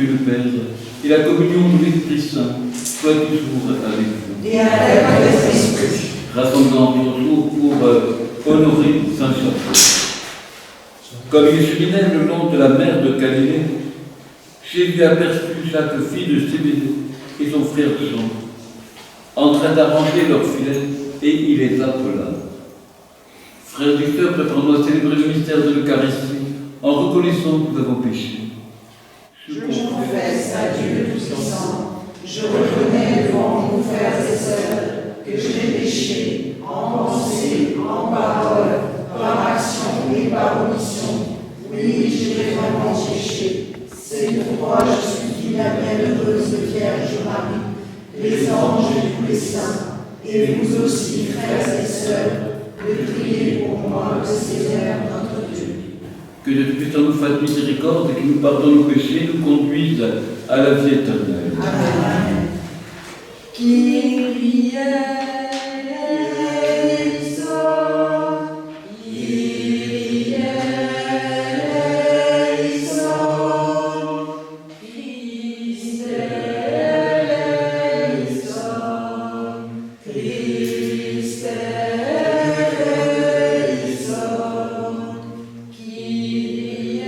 Dieu le Père et la communion de l'Esprit Saint soit toujours avec vous. Et avec votre esprit. Rassemblant nos jours pour honorer Saint Jacques. Comme il cheminait le long de la mer de Galilée, Jésus aperçut Jacques, fils de Zébédée, et son frère Jean, en train d'arranger leurs filets, et il les appela. Frères et sœurs, préparons-nous à célébrer le mystère de l'Eucharistie en reconnaissant que nous avons péché. Je confesse à Dieu Tout-Puissant, je reconnais devant nos frères et sœurs que j'ai péché en pensée, en parole, par action et par omission. Oui, j'ai vraiment péché. C'est pourquoi je suis la bienheureuse Vierge Marie, les anges et tous les saints, et vous aussi, frères et sœurs, de prier pour moi, le Seigneur notre Dieu. Que Dieu Tout-Puissant nous fasse miséricorde et qu'il nous pardonne nos péchés, nous conduise à la vie éternelle. Amen. Kyrie eleison, Kyrie eleison, Christe eleison, Christe eleison, Kyrie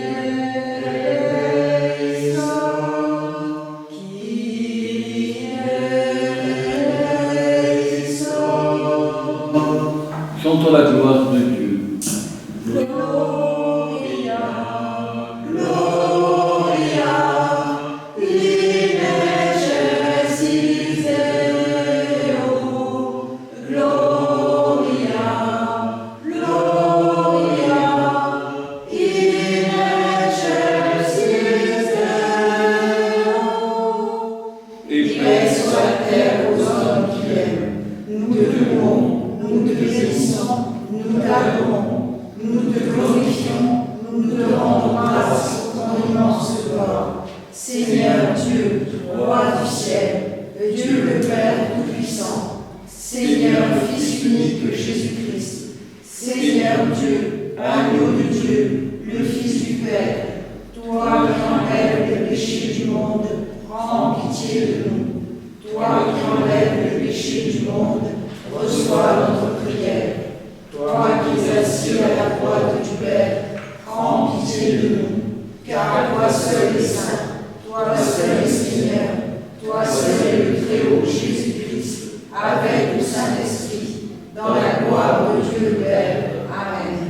eleison, Kyrie eleison. Chantons la gloire de Dieu. Gloria, Gloria, in excelsis Deo. Gloria, Gloria, in excelsis Deo. Et Paix soit terre aux hommes qui l'aiment. Nous te louons, nous te bénissons, nous t'adorons, nous te glorifions, nous te rendons grâce pour ton immense gloire. Seigneur Dieu, Roi du ciel, Dieu le Père Tout-Puissant, Seigneur Fils unique Jésus-Christ, Seigneur Dieu, agneau de Dieu, le Fils du Père, toi qui enlèves les péchés du monde, prends pitié de nous. Toi qui enlèves les péchés du monde, reçois notre prière. Toi qui es assis à la droite du Père, prends pitié de nous. Car toi seul est saint, toi seul est Seigneur, toi seul est le Très-Haut Jésus-Christ, avec le Saint-Esprit, dans la gloire de Dieu le Père. Amen.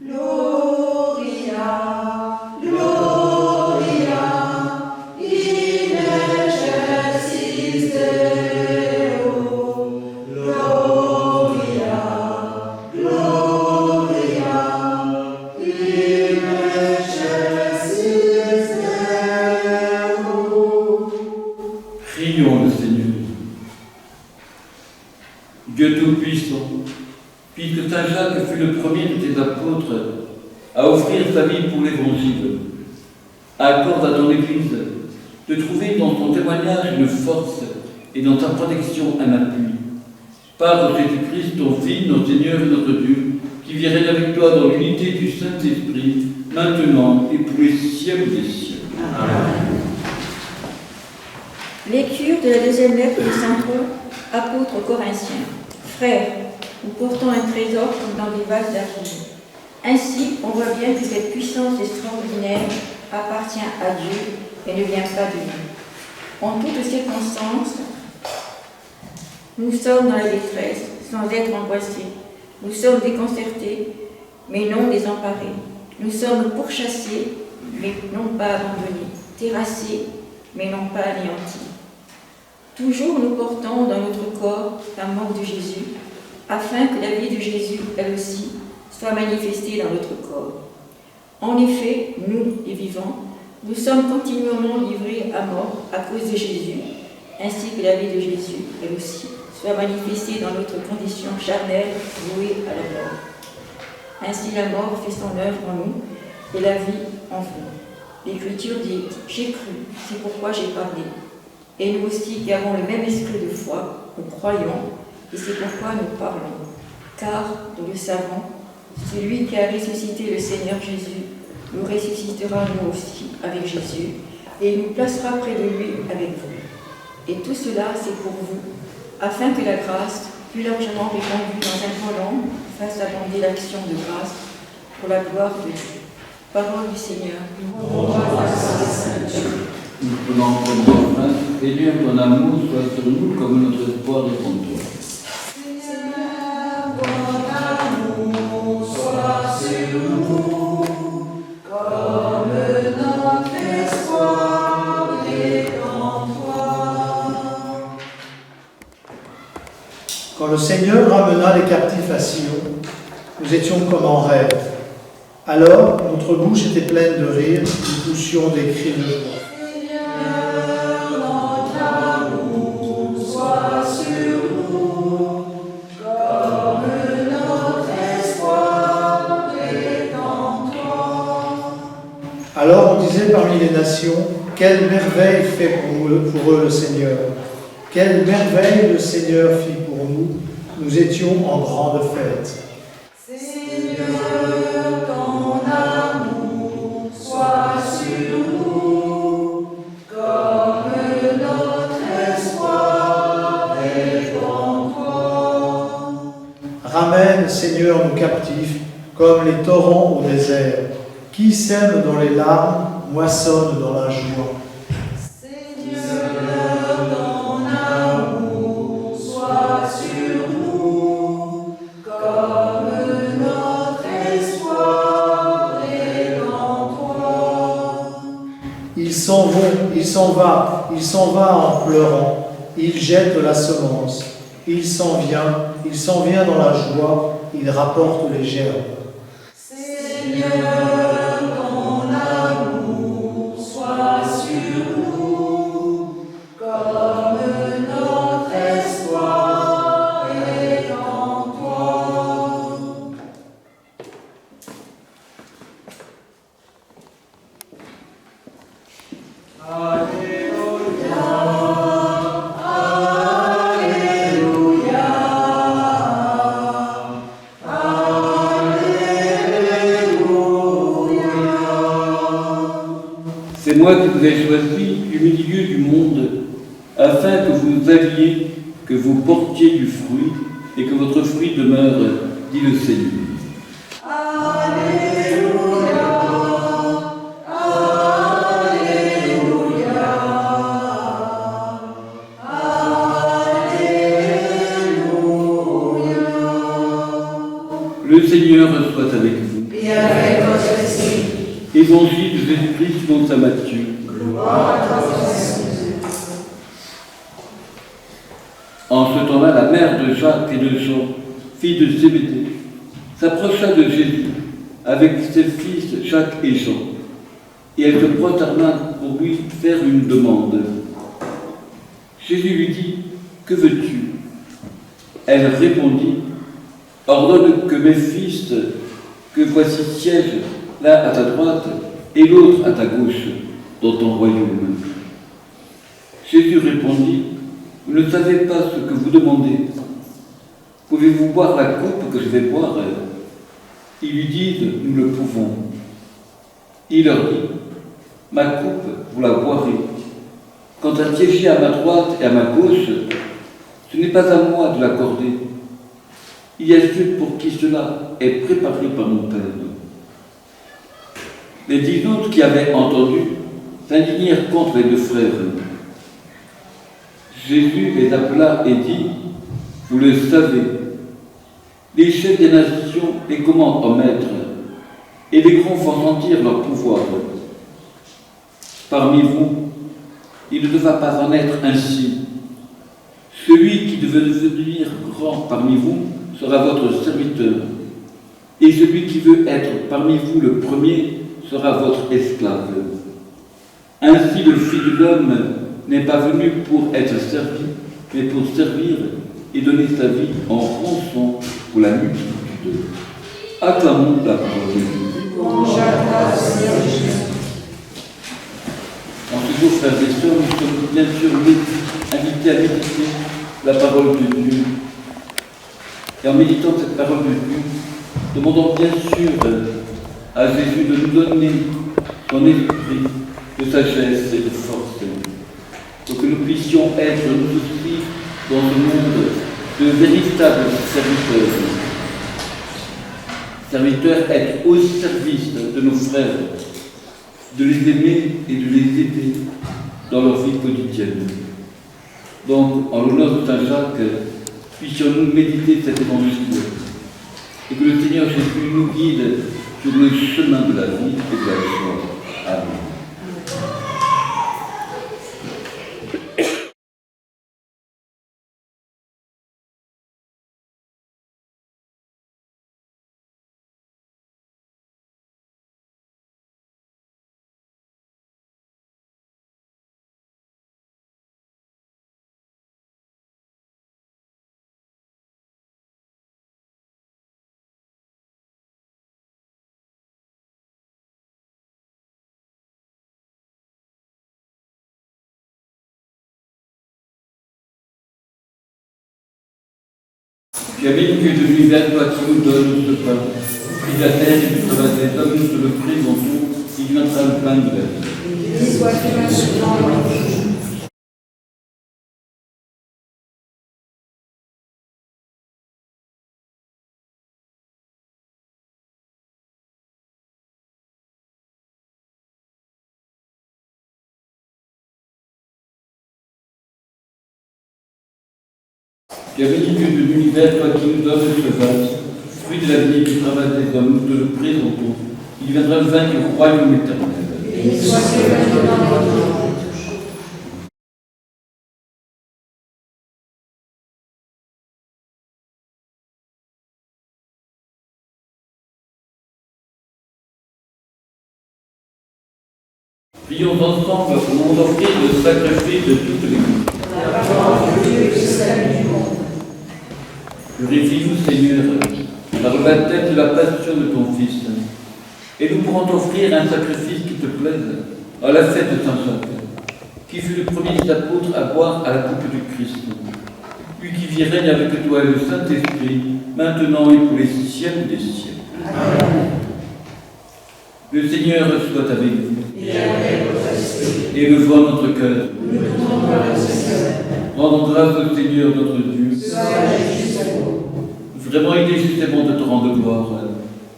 Gloria, Gloria, in excelsis Deo. Gloria, Gloria, in excelsis Deo. prions le Seigneur. Dieu Tout-Puissant, puisque Saint Jacques fut le premier de tes apôtres à offrir sa vie pour l'Évangile, accorde à ton Église de trouver dans ton témoignage une force et dans ta protection un appui. Par Jésus-Christ, ton Fils, notre Seigneur et notre Dieu, qui vit régner avec toi dans l'unité du Saint-Esprit, maintenant et pour les siècles des siècles. Amen. Lecture de la deuxième lettre de Saint Paul, apôtre aux Corinthiens. Frères, nous portons un trésor comme dans des vases d'argile. Ainsi, on voit bien que cette puissance extraordinaire appartient à Dieu et ne vient pas de nous. En toutes circonstances, nous sommes dans la détresse, sans être angoissés. Nous sommes déconcertés, mais non désemparés. Nous sommes pourchassés, mais non pas abandonnés. Terrassés, mais non pas anéantis. Toujours nous portons dans notre corps la mort de Jésus, afin que la vie de Jésus, elle aussi, soit manifestée dans notre corps. En effet, nous, les vivants, nous sommes continuellement livrés à mort à cause de Jésus, ainsi que la vie de Jésus, elle aussi, soit manifestée dans notre condition charnelle vouée à la mort. Ainsi la mort fait son œuvre en nous et la vie en vous. L'Écriture dit « J'ai cru, c'est pourquoi j'ai parlé ». Et nous aussi qui avons le même esprit de foi, nous croyons, et c'est pourquoi nous parlons. Car, nous le savons, celui qui a ressuscité le Seigneur Jésus nous ressuscitera nous aussi avec Jésus, et il nous placera près de lui avec vous. Et tout cela, c'est pour vous, afin que la grâce, plus largement répandue dans un temps long, fasse abonder l'action de grâce pour la gloire de Dieu. Parole du Seigneur. Nous prenons comme refrain, Seigneur, ton amour soit sur nous comme notre espoir est en toi. Seigneur, ton amour soit sur nous, comme notre espoir est en toi. Quand le Seigneur ramena les captifs à Sion, nous étions comme en rêve. Alors, notre bouche était pleine de rire, nous poussions des cris de joie. Seigneur, notre amour soit sur nous, comme notre espoir est en toi. Alors on disait parmi les nations, quelle merveille fait pour eux le Seigneur. Quelle merveille le Seigneur fit pour nous. Nous étions en grande fête. Seigneur, ton amour soit sur nous, comme notre espoir est en toi. Ramène, Seigneur, nos captifs, comme les torrents au désert. Qui sème dans les larmes, moissonne dans la joie. Seigneur, ton amour soit sur nous, comme notre espoir est en toi. Ils s'en vont, il s'en va en pleurant. Il jette la semence. Il s'en vient dans la joie. Il rapporte les gerbes. Seigneur, ton amour soit sur nous, comme notre espoir est en toi. Alléluia, Alléluia, C'est moi qui vous ai choisi du milieu du monde, afin que vous alliez, que vous portiez du fruit, et que votre fruit demeure, dit le Seigneur. Alléluia, Alléluia, Alléluia. Le Seigneur soit avec vous. Et avec votre esprit, Évangile de Jésus-Christ selon saint Matthieu. gloire à toi, Seigneur. En ce temps-là, la mère de Jacques et de Jean, fille de Zébédée, s'approcha de Jésus avec ses fils Jacques et Jean, et elle se prosterna pour lui faire une demande. Jésus lui dit, « Que veux-tu » Elle répondit, « Ordonne que mes fils, que voici siègent l'un à ta droite et l'autre à ta gauche dans ton royaume. » Jésus répondit, « Vous ne savez pas ce que vous demandez. Pouvez-vous boire la coupe que je vais boire ?» Ils lui disent, « Nous le pouvons. » Il leur dit, « Ma coupe, vous la boirez. Quant à siéger à ma droite et à ma gauche, ce n'est pas à moi de l'accorder. Il y a ceux pour qui cela est préparé par mon Père. » Les 10 autres qui avaient entendu s'indignèrent contre les deux frères. Jésus les appela et dit, « Vous le savez, les chefs des nations les commandent en maître, et les grands font sentir leur pouvoir. Parmi vous, il ne devra pas en être ainsi. Celui qui devait devenir grand parmi vous sera votre serviteur, et celui qui veut être parmi vous le premier sera votre esclave. Ainsi le Fils de l'homme n'est pas venu pour être servi, mais pour servir et donner sa vie en rançon pour la multitude. Acclamons la parole de Dieu. Louange à toi, Seigneur Jésus. En ce jour, frères et sœurs, nous sommes bien sûr invités à méditer la parole de Dieu. Et en méditant cette parole de Dieu, demandons bien sûr à Jésus de nous donner son esprit, de sagesse et de force, pour que nous puissions être nous aussi dans ce monde de véritables serviteurs. Serviteurs, être au service de nos frères, de les aimer et de les aider dans leur vie quotidienne. Donc, en l'honneur de Saint Jacques, puissions-nous méditer cet évangile et que le Seigneur Jésus nous guide sur le chemin de la vie et de la joie. Amen. Tu as mis que de l'univers, toi qui nous donnes ce pain. Pris la terre et du travail des hommes, nous te le présentons, il viendra le pain de la vie. Et sois-tu maintenant dans le jour. Tu as béni Dieu de l'univers, toi qui nous donnes ce vase, fruit de la vie et du travail des hommes, nous te le présentons. Il viendra le vin du royaume éternel. Et sois-tu maintenant dans le jour. Prions ensemble pour nous offrir le sacrifice de toutes les vies. La parole de Dieu et le salut du monde. Purifie-nous, Seigneur, par le baptême de la passion de ton Fils, et nous pourrons t'offrir un sacrifice qui te plaise à la fête de Saint Jacques, qui fut le premier des apôtres à boire à la coupe du Christ, lui qui vit règne avec toi et le Saint-Esprit, maintenant et pour les siècles des siècles. Amen. Le Seigneur soit avec vous, Et avec votre esprit. élevons notre cœur, Nous tournons vers le Seigneur. rendons grâce au Seigneur notre Dieu. Sois juste à vous. Vraiment, il est justement de te rendre gloire,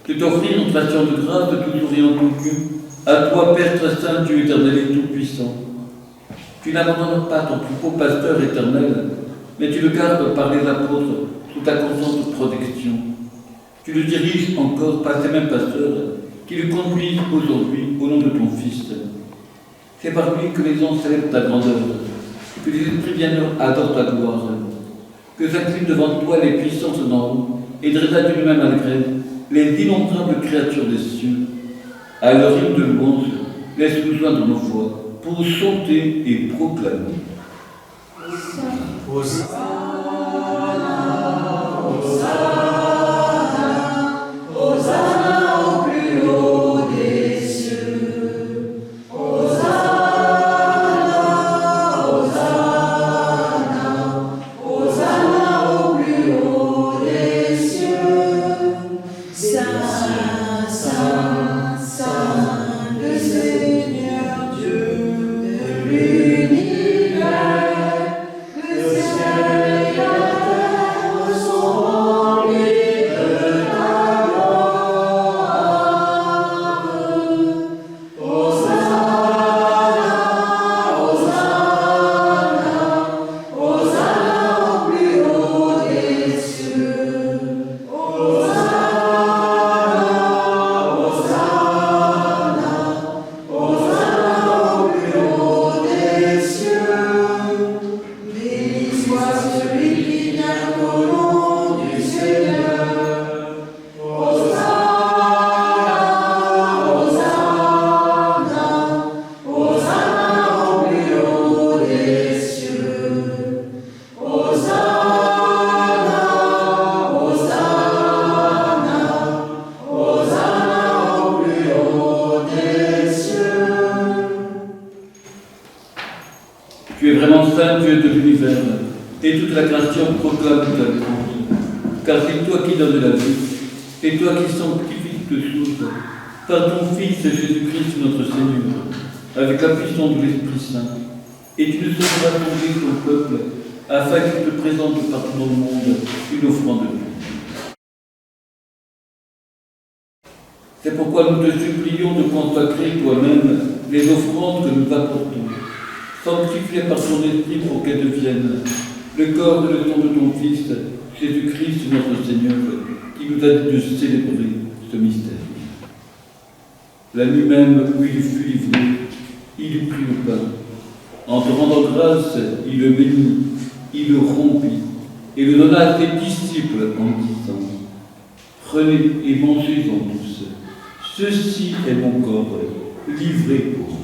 de t'offrir notre action de grâce de toujours et en tout lieu, à toi, Père très saint, Dieu éternel et tout-puissant. Tu n'abandonnes pas ton troupeau pasteur éternel, mais tu le gardes par les apôtres sous ta constante protection. Tu le diriges encore par ces mêmes pasteurs qui le conduisent aujourd'hui au nom de ton Fils. C'est par lui que les anges célèbrent ta grandeur, que les esprits bienheureux adorent ta gloire, que s'inclinent devant toi les puissances d'en haut, et dressent à lui-même à la grève les innombrables créatures des cieux. À leur hymne de louange, laisse-nous joindre nos voix pour chanter et proclamer. Tu es vraiment saint, Dieu de l'univers, et toute la création proclame ta louange. Car c'est toi qui donnes la vie, c'est toi qui sanctifies toutes choses, par ton Fils Jésus-Christ notre Seigneur, avec la puissance de l'Esprit Saint, et tu ne sauras tomber ton peuple, afin qu'il te présente partout dans le monde une offrande de Dieu. C'est pourquoi nous te supplions de consacrer toi-même les offrandes que nous apportons, sanctifiées par ton Esprit pour qu'elles deviennent le corps et le sang de ton Fils, Jésus-Christ notre Seigneur, qui nous a dit de célébrer ce mystère. La nuit même où il fut livré, il eut pris le pain. En te rendant grâce, il le bénit, il le rompit et le donna à ses disciples en disant : Prenez et mangez-en tous. Ceci est mon corps, livré pour vous.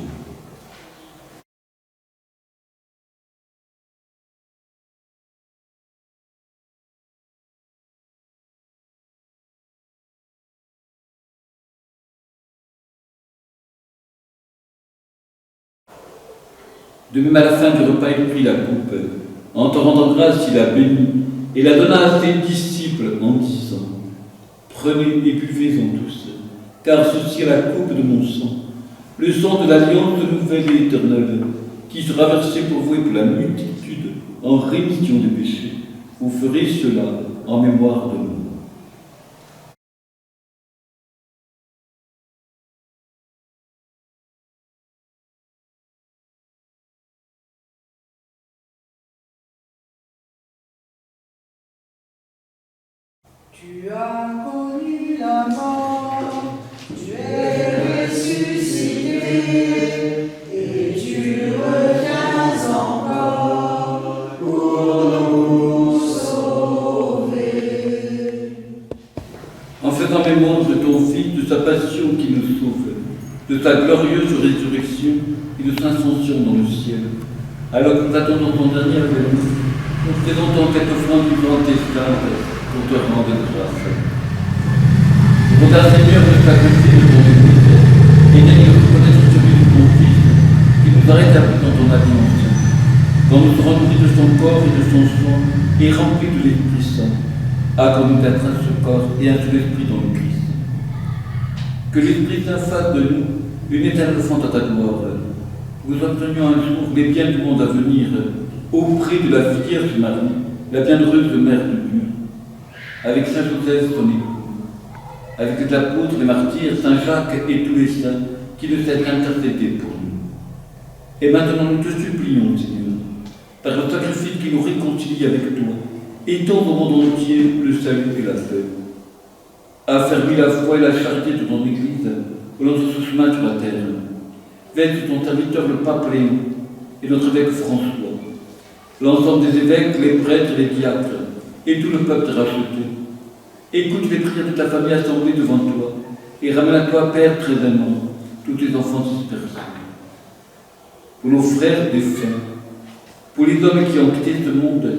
De même, à la fin du repas, il prit la coupe. En te rendant grâce, il la bénit et la donna à ses disciples en disant : Prenez et buvez-en tous, car ceci est la coupe de mon sang, le sang de l'alliance nouvelle et éternelle, qui sera versé pour vous et pour la multitude en rémission des péchés. Vous ferez cela en mémoire de nous. Tu as connu la mort, tu es ressuscité, et tu reviens encore pour nous sauver. En faisant mémoire de ton Fils, de sa passion qui nous sauve, de sa glorieuse résurrection et de sa ascension dans le ciel, alors que nous attendons ton dernier avènement, nous présentons cette offrande du grand esclave pour te rendre grâce. Regarde, Seigneur, le sacrifice de ton Église et d'ailleurs reconnaître celui de ton Fils qui nous a rétablis dans ton alliance, quand nous serons nourris de son corps et de son sang et remplis de l'Esprit Saint, accorde-nous d'être un seul corps et un seul esprit dans le Christ. Que l'Esprit Saint fasse de nous une éternelle offrande à ta gloire. Nous obtenions un jour les biens du monde à venir auprès de la Vierge Marie, la bienheureuse Mère de Dieu, avec Saint Joseph, son époux, avec les apôtres, les martyrs, Saint Jacques et tous les saints qui nous aident à intercéder pour nous. Et maintenant nous te supplions, Seigneur, par le sacrifice qui nous réconcilie avec toi, étends au monde entier le salut et la paix. Affermis la foi et la charité de ton Église au long de ce chemin sur la terre. Veille sur ton serviteur le pape Léon et notre évêque François, l'ensemble des évêques, les prêtres, les diacres, et tout le peuple racheté. Écoute les prières de ta famille assemblée devant toi, et ramène à toi, Père très aimant, tous tes enfants dispersés. Pour nos frères défunts, pour les hommes qui ont quitté ce monde,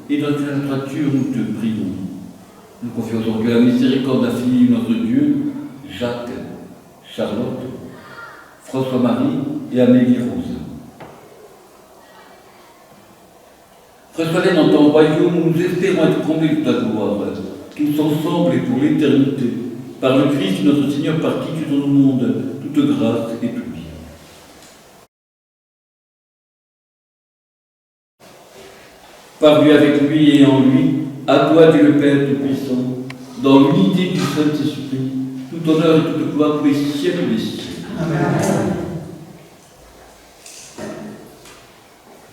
et dans la nature, nous te prions. Nous confions aujourd'hui à la miséricorde infinie de notre Dieu, Jacques, Charlotte, François-Marie et Amélie-Rose. Reçois-les dans ton royaume où nous espérons être comblés de ta gloire, tous ensemble et pour l'éternité, par le Christ notre Seigneur, par qui tu donnes au monde toute grâce et tout bien. Par lui, avec lui et en lui, à toi Dieu le Père Tout-Puissant, dans l'unité du Saint-Esprit, tout honneur et toute gloire pour les siècles des siècles. Amen.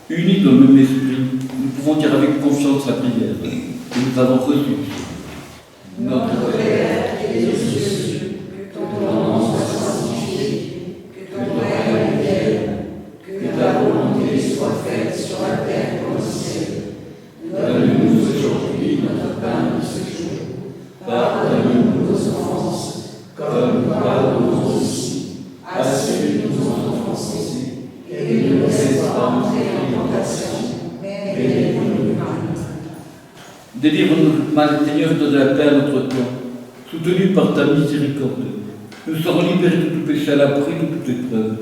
Unis dans le même esprit, nous pouvons dire avec confiance la prière que nous avons reçue. Notre Père qui es aux cieux, que ton nom soit sanctifié, que ton règne vienne, que ta volonté soit faite sur la terre comme au ciel. Donne-nous aujourd'hui notre pain de ce jour. Pardonne-nous nos offenses, comme nous pardonnons aussi à ceux qui nous ont offensés, et ne nous laisse pas entrer en tentation, mais délivre-nous du mal. Délivre-nous du mal, Seigneur, donne la paix à notre cœur. Soutenus par ta miséricorde, nous serons libérés de tout péché à l'abri de toute épreuve.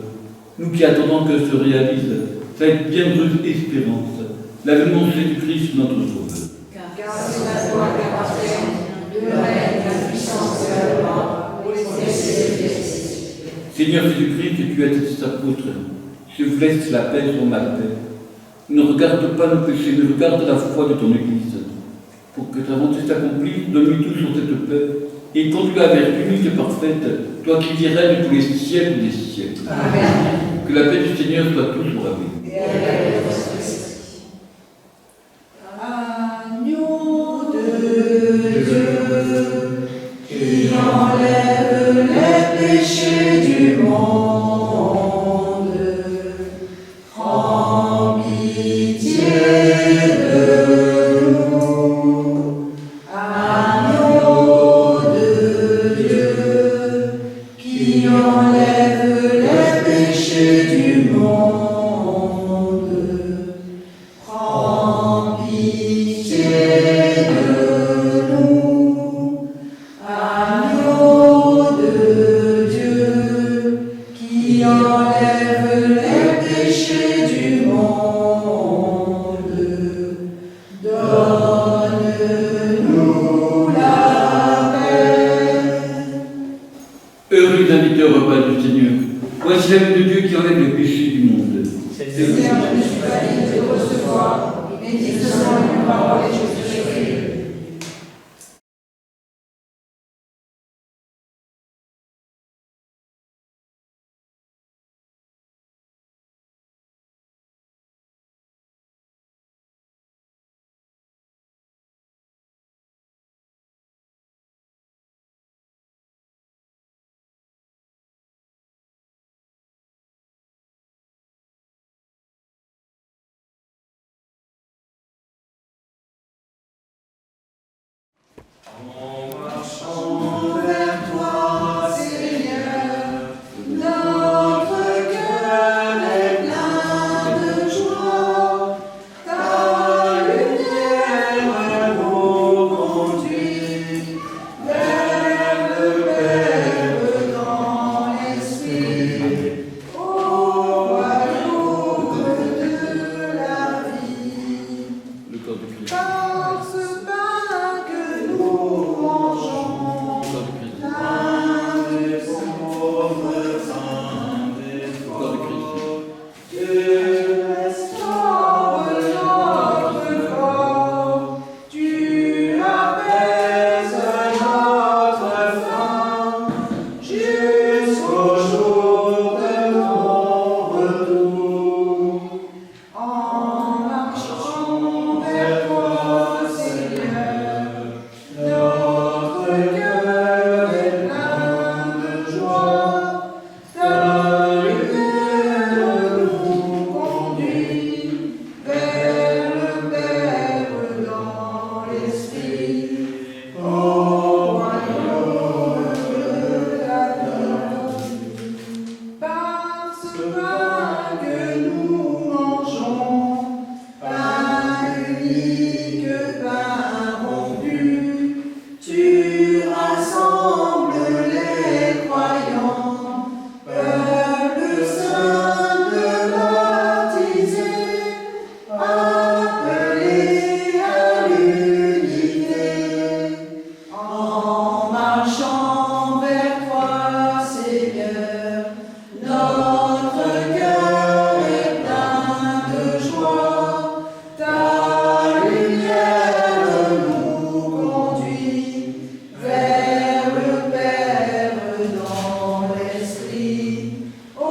Nous qui attendons que se réalise cette bienheureuse espérance, l'avènement de Jésus-Christ, notre Sauveur. Car c'est la toi qui appartient, le règne, la puissance et la gloire, pour les siècles des siècles. Seigneur Jésus-Christ, tu as été apôtre. je vous laisse la paix sur ma paix. Ne regarde pas nos péchés, mais regarde la foi de ton Église. Pour que ta volonté s'accomplisse, donne-lui tout sur cette paix. Et conduis-la vers l'unité parfaite, toi qui vis règne tous les siècles des siècles. Amen. Que la paix du Seigneur soit toujours avec vous. Et avec votre esprit. Agneau de Dieu, qui enlève les péchés du monde, prends pitié de nous. Agneau de Dieu, qui enlève les péchés du monde, prends pitié de nous. Agneau de Dieu, qui enlève les péchés du monde, donne-nous la paix. Heureux les invités au repas du Seigneur. Voici l'âme de Dieu qui enlève les péchés du monde. Seigneur, je ne suis pas digne de recevoir, mais dis seulement une parole et je te ferai. En marchant vers toi, Seigneur, notre cœur est plein de joie. Ta lumière nous conduit vers le Père dans l'esprit, au royaume de la vie. Le corps de Christ. Par ce pain que nous mangeons, Le corps de Christ. pain des pauvres saints des Le corps de Christ. pauvres, tu restaures notre corps, tu apaises notre faim, jusqu'au jour de ton retour. En marchant vers toi, Seigneur, notre cœur est plein de joie. Ta lumière nous conduit vers le Père dans l'esprit, au royaume de la vie. Par ce pain que nous mangeons, pain unique, pain rompu, tu rassembles les croyants, peuple saint de baptisé, appelé à l'unité. En marchant vers toi, Seigneur, notre cœur est plein de joie. Ta lumière nous conduit vers le Père dans l'esprit, au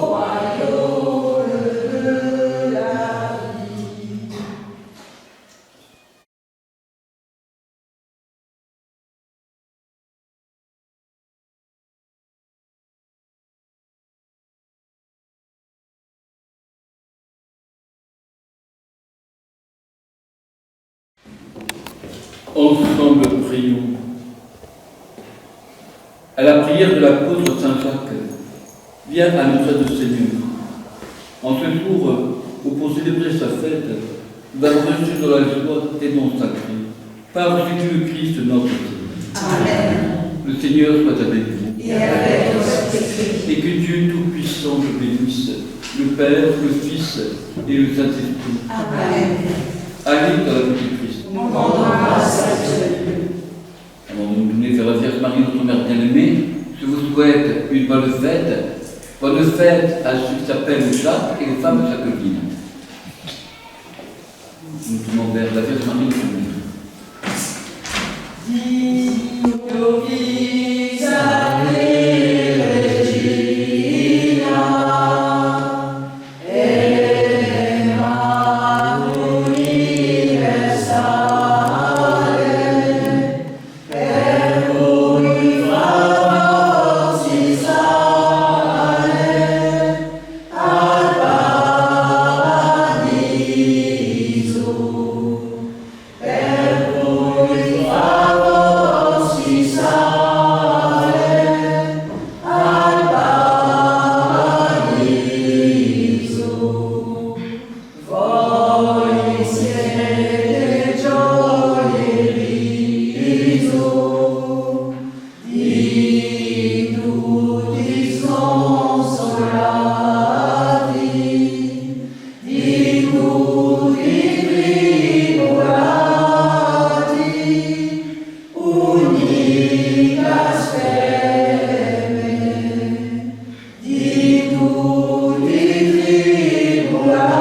royaume de la vie. Ensemble, prions. À la prière de l'apôtre Saint Jacques, viens à notre aide, Seigneur. En ce jour où pour célébrer sa fête, nous allons reçu dans la joie et dans le sacré, par Jésus-Christ notre Seigneur. Amen. Le Seigneur soit avec vous. Et avec votre esprit. Et que Dieu Tout-Puissant nous bénisse, le Père, le Fils et le Saint-Esprit. Amen. Allez dans la vie du Christ. Nous rendons grâce à Dieu. Avant de nous donner vers la Vierge Marie, notre Mère bien-aimée, je vous souhaite une bonne fête Bonne fête à ceux qui s'appellent Jacques et les femmes Jacqueline. Nous tournons vers la Vierge Marie de Di tutti i tribulati